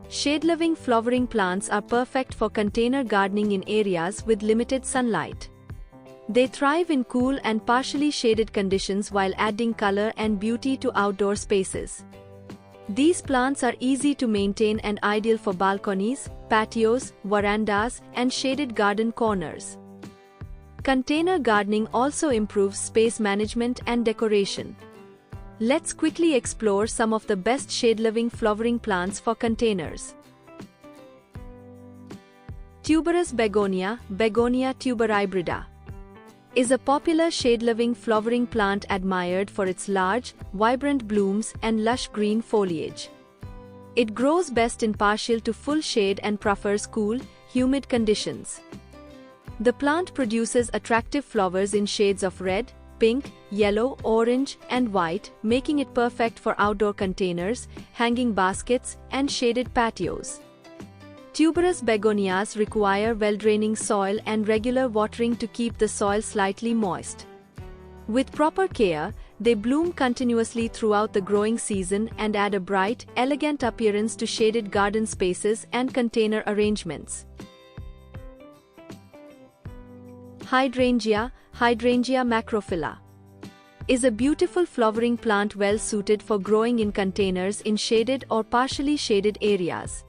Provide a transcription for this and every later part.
Shade-loving flowering plants are perfect for container gardening in areas with limited sunlight. They thrive in cool and partially shaded conditions while adding color and beauty to outdoor spaces. These plants are easy to maintain and ideal for balconies, patios, verandas, and shaded garden corners. Container gardening also improves space management and decoration. Let's quickly explore some of the best shade-loving flowering plants for containers. Tuberous begonia, Begonia tuberhybrida, is a popular shade-loving flowering plant admired for its large, vibrant blooms and lush green foliage. It grows best in partial to full shade and prefers cool, humid conditions. The plant produces attractive flowers in shades of red, pink, yellow, orange, and white, making it perfect for outdoor containers, hanging baskets, and shaded patios. Tuberous begonias require well-draining soil and regular watering to keep the soil slightly moist. With proper care, they bloom continuously throughout the growing season and add a bright, elegant appearance to shaded garden spaces and container arrangements. Hydrangea, Hydrangea macrophylla, is a beautiful flowering plant well suited for growing in containers in shaded or partially shaded areas.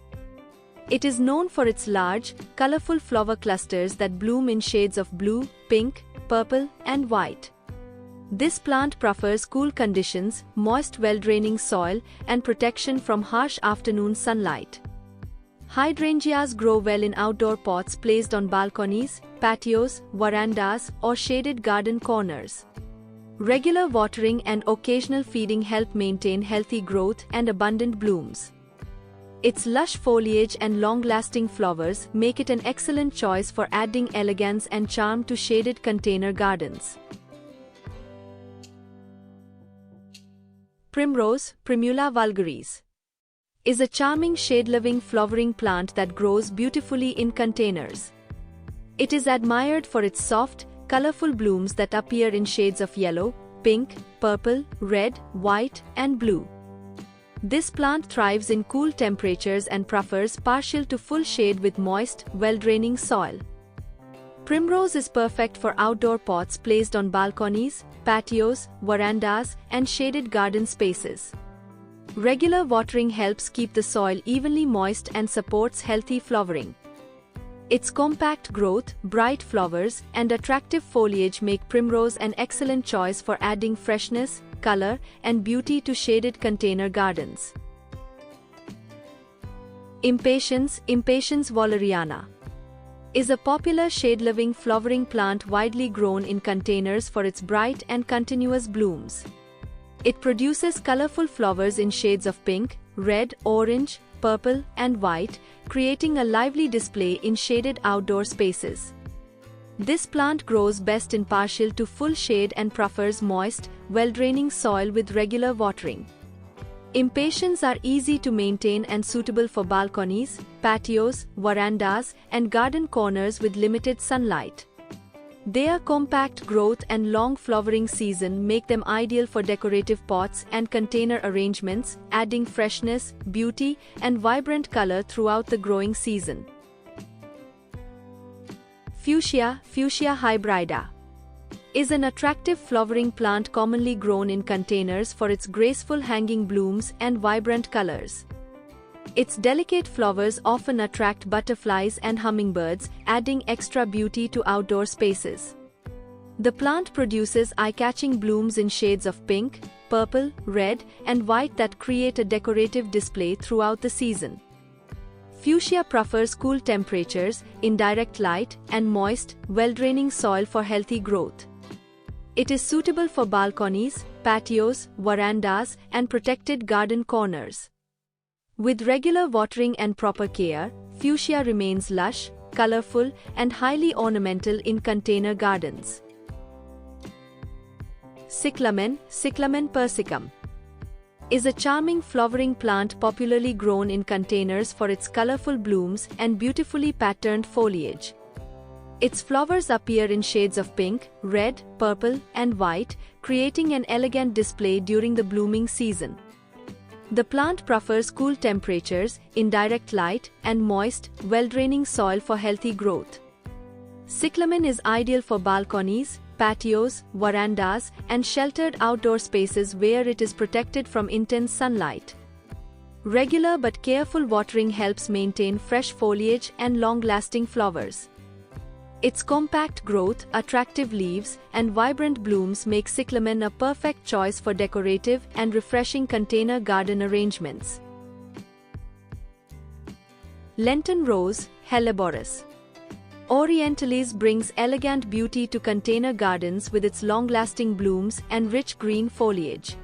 It is known for its large, colorful flower clusters that bloom in shades of blue, pink, purple, and white. This plant prefers cool conditions, moist well-draining soil, and protection from harsh afternoon sunlight. Hydrangeas grow well in outdoor pots placed on balconies, patios, verandas, or shaded garden corners. Regular watering and occasional feeding help maintain healthy growth and abundant blooms. Its lush foliage and long-lasting flowers make it an excellent choice for adding elegance and charm to shaded container gardens. Primrose, Primula vulgaris, is a charming shade-loving flowering plant that grows beautifully in containers. It is admired for its soft, colorful blooms that appear in shades of yellow, pink, purple, red, white, and blue. This plant thrives in cool temperatures and prefers partial to full shade with moist, well-draining soil. Primrose is perfect for outdoor pots placed on balconies, patios, verandas, and shaded garden spaces. Regular watering helps keep the soil evenly moist and supports healthy flowering. Its compact growth, bright flowers, and attractive foliage make primrose an excellent choice for adding freshness, color, and beauty to shaded container gardens. Impatiens, Impatiens walleriana, is a popular shade-loving flowering plant widely grown in containers for its bright and continuous blooms. It produces colorful flowers in shades of pink, red, orange, purple, and white, creating a lively display in shaded outdoor spaces. This plant grows best in partial to full shade and prefers moist, well-draining soil with regular watering. Impatiens are easy to maintain and suitable for balconies, patios, verandas, and garden corners with limited sunlight. Their compact growth and long flowering season make them ideal for decorative pots and container arrangements, adding freshness, beauty, and vibrant color throughout the growing season. Fuchsia, Fuchsia hybrida, is an attractive flowering plant commonly grown in containers for its graceful hanging blooms and vibrant colors. Its delicate flowers often attract butterflies and hummingbirds, adding extra beauty to outdoor spaces. The plant produces eye-catching blooms in shades of pink, purple, red, and white that create a decorative display throughout the season. Fuchsia prefers cool temperatures, indirect light, and moist, well-draining soil for healthy growth. It is suitable for balconies, patios, verandas, and protected garden corners. With regular watering and proper care, fuchsia remains lush, colorful, and highly ornamental in container gardens. Cyclamen, Cyclamen persicum, is a charming flowering plant popularly grown in containers for its colorful blooms and beautifully patterned foliage. Its flowers appear in shades of pink, red, purple, and white, creating an elegant display during the blooming season. The plant prefers cool temperatures, indirect light, and moist, well-draining soil for healthy growth. Cyclamen is ideal for balconies, patios, verandas, and sheltered outdoor spaces where it is protected from intense sunlight. Regular but careful watering helps maintain fresh foliage and long-lasting flowers. Its compact growth, attractive leaves, and vibrant blooms make cyclamen a perfect choice for decorative and refreshing container garden arrangements. Lenten Rose, Helleborus. Orientalis brings elegant beauty to container gardens with its long-lasting blooms and rich green foliage.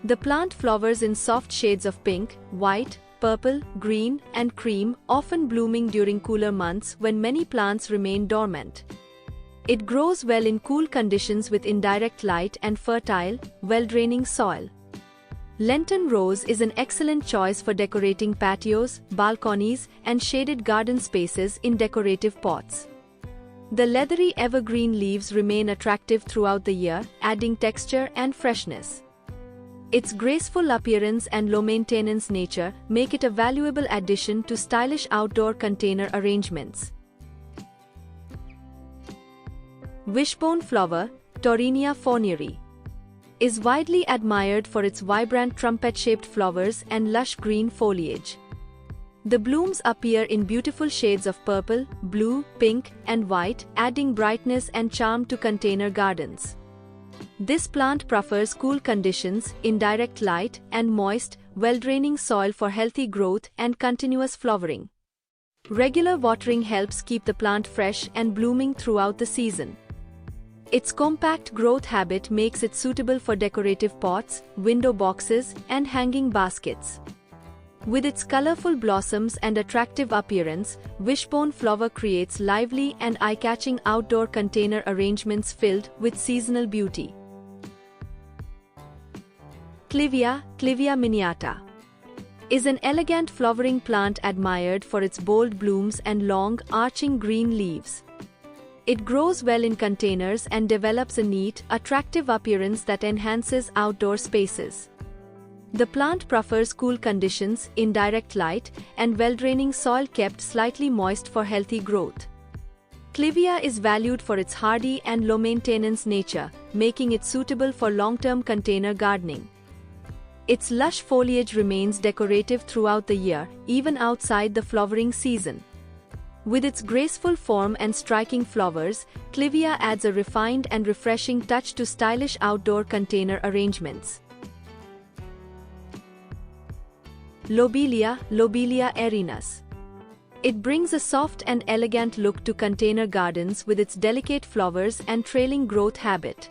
The plant flowers in soft shades of pink, white, purple, green, and cream, often blooming during cooler months when many plants remain dormant. It grows well in cool conditions with indirect light and fertile, well-draining soil. Lenten Rose is an excellent choice for decorating patios, balconies, and shaded garden spaces in decorative pots. The leathery evergreen leaves remain attractive throughout the year, adding texture and freshness. Its graceful appearance and low-maintenance nature make it a valuable addition to stylish outdoor container arrangements. Wishbone flower, Taurinia fournieri, is widely admired for its vibrant trumpet-shaped flowers and lush green foliage. The blooms appear in beautiful shades of purple, blue, pink, and white, adding brightness and charm to container gardens. This plant prefers cool conditions, indirect light, and moist, well-draining soil for healthy growth and continuous flowering. Regular watering helps keep the plant fresh and blooming throughout the season. Its compact growth habit makes it suitable for decorative pots, window boxes, and hanging baskets. With its colorful blossoms and attractive appearance, wishbone flower creates lively and eye-catching outdoor container arrangements filled with seasonal beauty. Clivia, Clivia miniata, is an elegant flowering plant admired for its bold blooms and long, arching green leaves. It grows well in containers and develops a neat, attractive appearance that enhances outdoor spaces. The plant prefers cool conditions, indirect light, and well-draining soil kept slightly moist for healthy growth. Clivia is valued for its hardy and low-maintenance nature, making it suitable for long-term container gardening. Its lush foliage remains decorative throughout the year, even outside the flowering season. With its graceful form and striking flowers, Clivia adds a refined and refreshing touch to stylish outdoor container arrangements. Lobelia, Lobelia erinus. It brings a soft and elegant look to container gardens with its delicate flowers and trailing growth habit.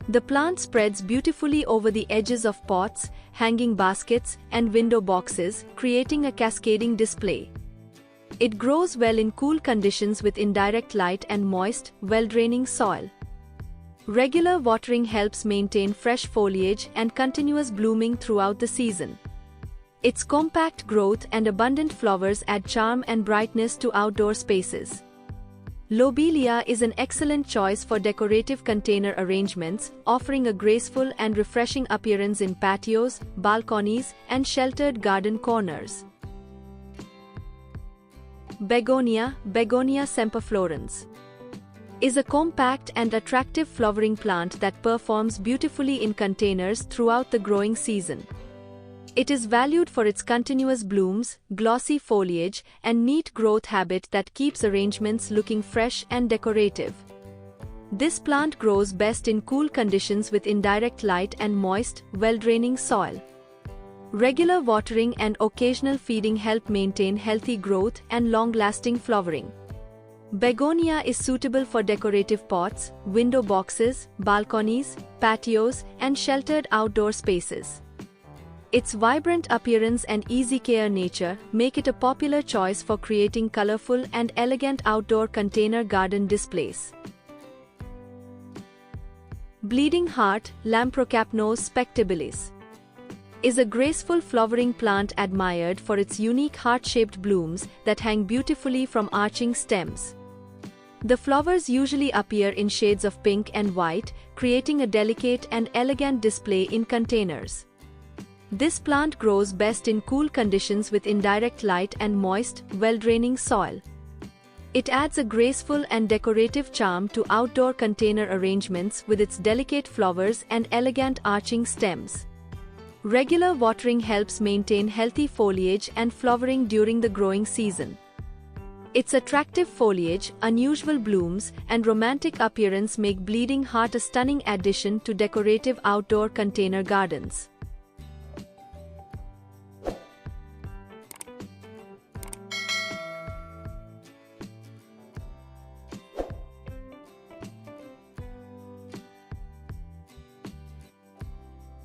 The plant spreads beautifully over the edges of pots, hanging baskets, and window boxes, creating a cascading display. It grows well in cool conditions with indirect light and moist, well-draining soil. Regular watering helps maintain fresh foliage and continuous blooming throughout the season. Its compact growth and abundant flowers add charm and brightness to outdoor spaces. Lobelia is an excellent choice for decorative container arrangements, offering a graceful and refreshing appearance in patios, balconies, and sheltered garden corners. Begonia, Begonia semperflorens, is a compact and attractive flowering plant that performs beautifully in containers throughout the growing season. It is valued for its continuous blooms, glossy foliage, and neat growth habit that keeps arrangements looking fresh and decorative. This plant grows best in cool conditions with indirect light and moist, well-draining soil. Regular watering and occasional feeding help maintain healthy growth and long-lasting flowering. Begonia is suitable for decorative pots, window boxes, balconies, patios, and sheltered outdoor spaces. Its vibrant appearance and easy care nature make it a popular choice for creating colorful and elegant outdoor container garden displays. Bleeding Heart, Lamprocapnos spectabilis, is a graceful flowering plant admired for its unique heart-shaped blooms that hang beautifully from arching stems. The flowers usually appear in shades of pink and white, creating a delicate and elegant display in containers. This plant grows best in cool conditions with indirect light and moist, well-draining soil. It adds a graceful and decorative charm to outdoor container arrangements with its delicate flowers and elegant arching stems. Regular watering helps maintain healthy foliage and flowering during the growing season. Its attractive foliage, unusual blooms, and romantic appearance make Bleeding Heart a stunning addition to decorative outdoor container gardens.